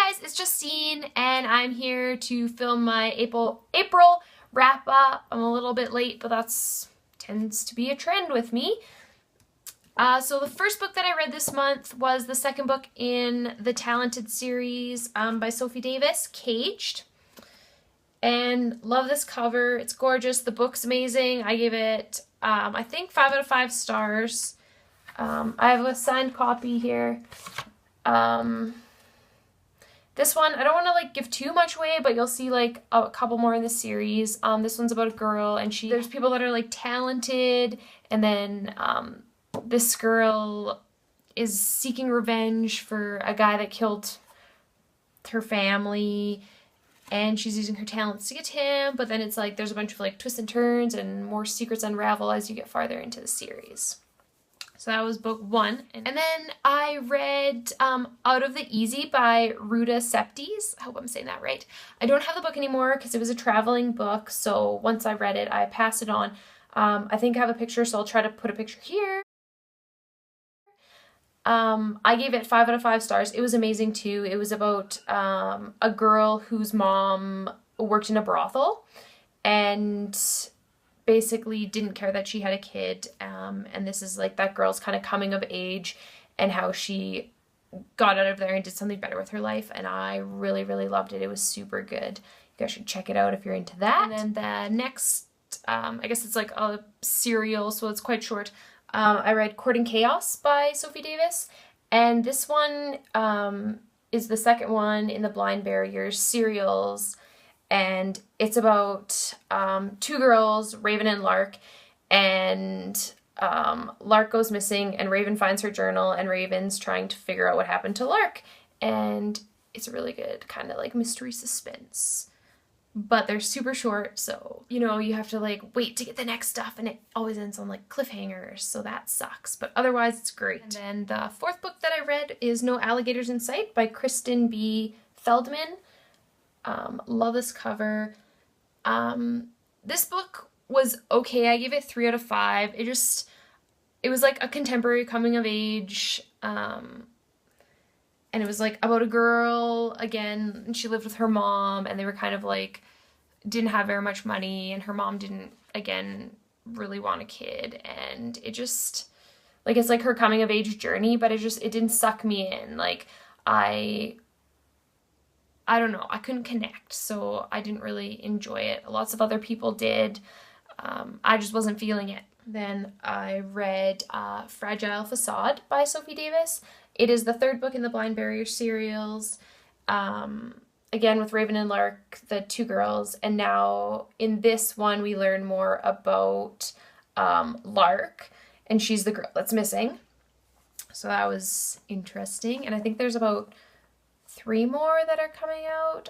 guys, it's Justine and I'm here to film my April wrap up. I'm a little bit late, but that's tends to be a trend with me. So the first book that I read this month was the second book in the Talented series by Sophie Davis, Caged. And love this cover. It's gorgeous. The book's amazing. I gave it, I think 5 out of 5 stars. I have a signed copy here. This one, I don't want to like give too much away, but you'll see like a couple more in the series. This one's about a girl and there's people that are like talented, and then this girl is seeking revenge for a guy that killed her family, and she's using her talents to get him, but then it's like there's a bunch of like twists and turns and more secrets unravel as you get farther into the series. So that was book 1. And then I read Out of the Easy by Ruta Septes. I hope I'm saying that right. I don't have the book anymore because it was a traveling book, so once I read it, I passed it on. I think I have a picture, so I'll try to put a picture here. I gave it 5 out of 5 stars. It was amazing too. It was about a girl whose mom worked in a brothel and basically didn't care that she had a kid, and this is like that girl's kind of coming of age and how she got out of there and did something better with her life, and I really loved it. It was super good. You guys should check it out if you're into that. And then the next, I guess it's like a serial, so it's quite short. I read Courting Chaos by Sophie Davis, and this one is the second one in the Blind Barriers serials. And it's about 2 girls, Raven and Lark, and Lark goes missing and Raven finds her journal and Raven's trying to figure out what happened to Lark. And it's a really good kind of like mystery suspense. But they're super short, so, you know, you have to like wait to get the next stuff, and it always ends on like cliffhangers, so that sucks. But otherwise it's great. And then the fourth book that I read is No Alligators in Sight by Kristen B. Feldman. Love this cover. This book was okay. I gave it 3 out of 5. It was like a contemporary coming of age, and it was like about a girl again, and she lived with her mom, and they were kind of like, didn't have very much money, and her mom didn't, again, really want a kid, and it just, like, it's like her coming of age journey, but it didn't suck me in. Like, I don't know, I couldn't connect, so I didn't really enjoy it. Lots of other people did. I just wasn't feeling it. Then I read Fragile Facade by Sophie Davis. It is the 3rd book in the Blind Barrier serials. Again, with Raven and Lark, the 2 girls, and now in this one we learn more about Lark, and she's the girl that's missing. So that was interesting, and I think there's about 3 more that are coming out.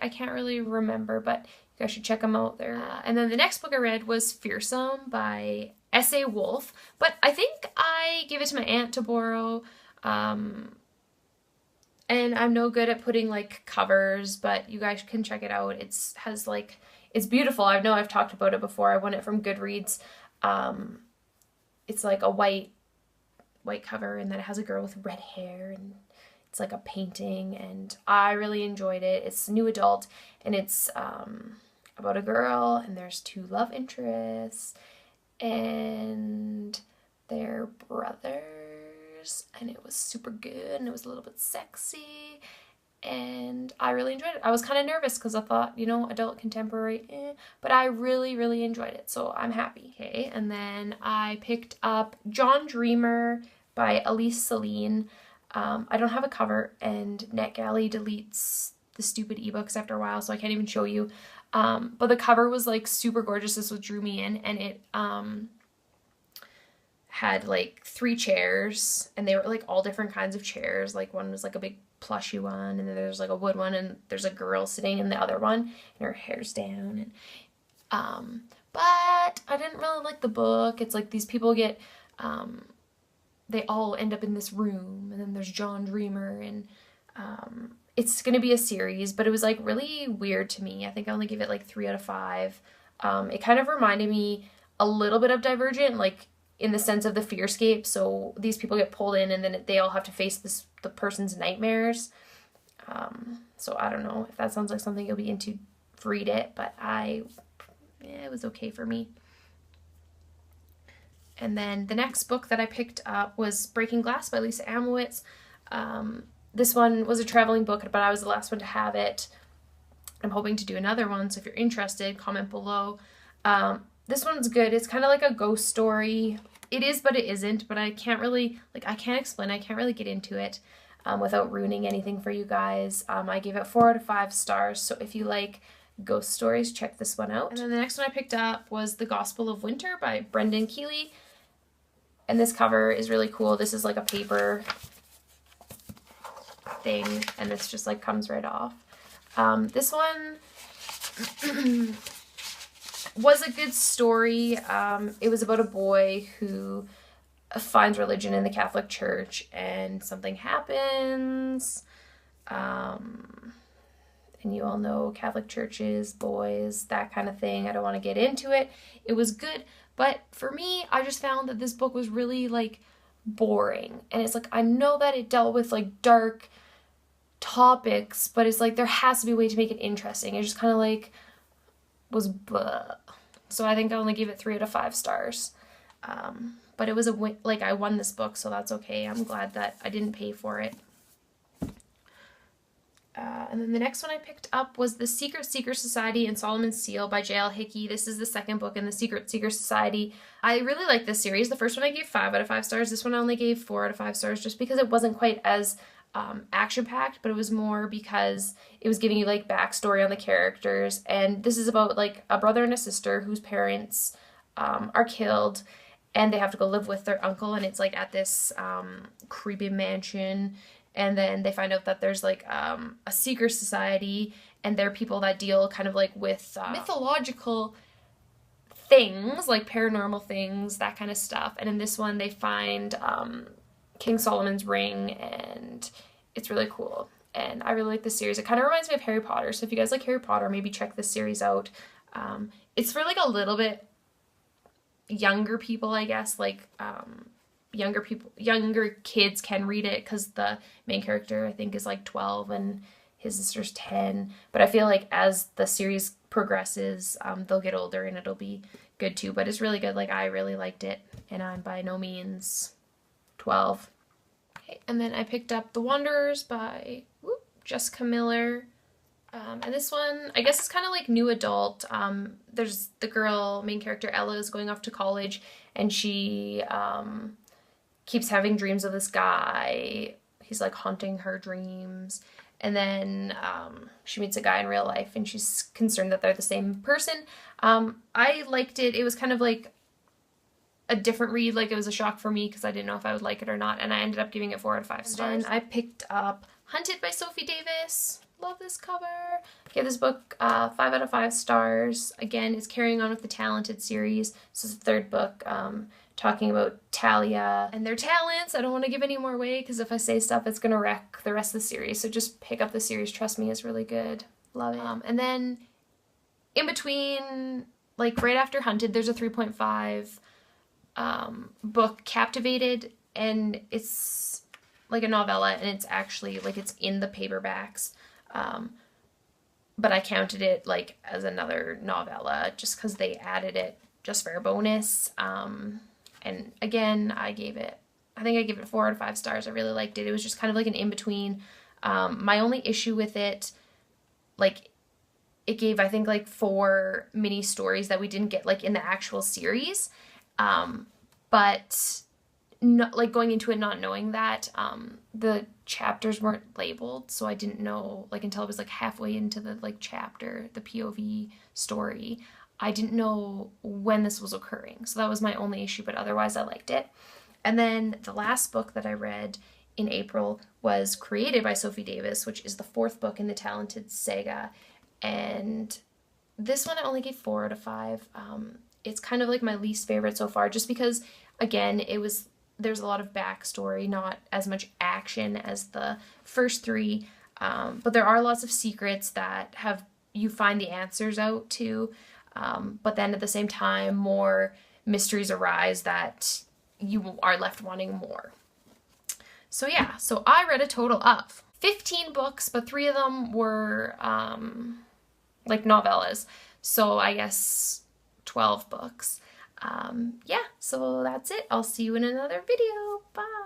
I can't really remember, but you guys should check them out there. And then the next book I read was Fearsome by S.A. Wolf, but I think I gave it to my aunt to borrow, and I'm no good at putting like covers, but you guys can check it out. It's beautiful. I know I've talked about it before. I won it from Goodreads. It's like a white cover, and then it has a girl with red hair, and it's like a painting, and I really enjoyed it. It's new adult, and it's about a girl, and there's 2 love interests, and they're brothers, and it was super good, and it was a little bit sexy, and I really enjoyed it. I was kind of nervous because I thought, you know, adult contemporary, but I really enjoyed it, so I'm happy. Okay, and then I picked up John Dreamer by Elise Celine. I don't have a cover, and NetGalley deletes the stupid ebooks after a while, so I can't even show you. But the cover was like super gorgeous. This is what drew me in, and it had like 3 chairs, and they were like all different kinds of chairs. Like one was like a big plushy one, and then there's like a wood one, and there's a girl sitting in the other one, and her hair's down. And but I didn't really like the book. It's like these people get they all end up in this room, and then there's John Dreamer, and it's gonna be a series, but it was like really weird to me. I think I only gave it like 3 out of 5. It kind of reminded me a little bit of Divergent, like in the sense of the fearscape. So these people get pulled in, and then they all have to face the person's nightmares. So I don't know if that sounds like something you'll be into, read it, but it was okay for me. And then the next book that I picked up was Breaking Glass by Lisa Amowitz. This one was a traveling book, but I was the last one to have it. I'm hoping to do another one, so if you're interested, comment below. This one's good. It's kind of like a ghost story. It is, but it isn't, but I can't really, I can't explain. I can't really get into it without ruining anything for you guys. I gave it 4 out of 5 stars, so if you like ghost stories, check this one out. And then the next one I picked up was The Gospel of Winter by Brendan Keeley. And this cover is really cool. This is like a paper thing, and this just like comes right off. This one was a good story. It was about a boy who finds religion in the Catholic Church, and something happens. And you all know Catholic churches, boys, that kind of thing. I don't want to get into it. It was good, but for me, I just found that this book was really like boring. And it's like, I know that it dealt with like dark topics, but it's like there has to be a way to make it interesting. It just kind of like was blah. So I think I only gave it 3 out of 5 stars. But it was a win. Like, I won this book, so that's okay. I'm glad that I didn't pay for it. And then the next one I picked up was The Secret Seeker Society and Solomon's Seal by J.L. Hickey. This is the second book in the Secret Seeker Society. I really like this series. The first one I gave 5 out of 5 stars. This one I only gave 4 out of 5 stars just because it wasn't quite as action-packed, but it was more because it was giving you like backstory on the characters. And this is about like a brother and a sister whose parents are killed, and they have to go live with their uncle, and it's like at this creepy mansion. And then they find out that there's like a seeker society, and they're people that deal kind of like with mythological things, like paranormal things, that kind of stuff. And in this one, they find King Solomon's ring, and it's really cool. And I really like this series. It kind of reminds me of Harry Potter. So if you guys like Harry Potter, maybe check this series out. It's for like a little bit younger people, I guess, like younger kids can read it, because the main character I think is like 12 and his sister's 10, but I feel like as the series progresses, they'll get older and it'll be good too. But it's really good. Like, I really liked it, and I'm by no means 12. Okay, and then I picked up The Wanderers by Jessica Miller. And this one, I guess it's kind of like new adult. There's the girl, main character Ella, is going off to college, and she keeps having dreams of this guy. He's like haunting her dreams. And then she meets a guy in real life, and she's concerned that they're the same person. I liked it. It was kind of like a different read. Like, it was a shock for me because I didn't know if I would like it or not. And I ended up giving it 4 out of 5 stars. And then I picked up Hunted by Sophie Davis. Love this cover. Okay, this book, 5 out of 5 stars. Again, it's carrying on with the Talented series. This is the 3rd book, talking about Talia and their talents. I don't want to give any more away, because if I say stuff, it's going to wreck the rest of the series. So just pick up the series. Trust me, it's really good. Love it. And then in between, like right after Hunted, there's a 3.5 book, Captivated, and it's like a novella, and it's actually like it's in the paperbacks. But I counted it like as another novella just because they added it just for a bonus. And again, I think I gave it 4 out of 5 stars. I really liked it. It was just kind of like an in-between. My only issue with it, like, it gave, I think, like 4 mini stories that we didn't get like in the actual series. But not, like, going into it not knowing that, the chapters weren't labeled, so I didn't know, like, until it was like halfway into the like chapter, the POV story, I didn't know when this was occurring. So that was my only issue, but otherwise I liked it. And then the last book that I read in April was Created by Sophie Davis, which is the 4th book in the Talented saga. And this one I only gave 4 out of 5. It's kind of like my least favorite so far, just because, again, there's a lot of backstory, not as much action as the first 3. But there are lots of secrets that you find the answers out to. But then at the same time, more mysteries arise that you are left wanting more. So yeah, so I read a total of 15 books, but 3 of them were like novellas. So I guess 12 books. Yeah, so that's it. I'll see you in another video. Bye.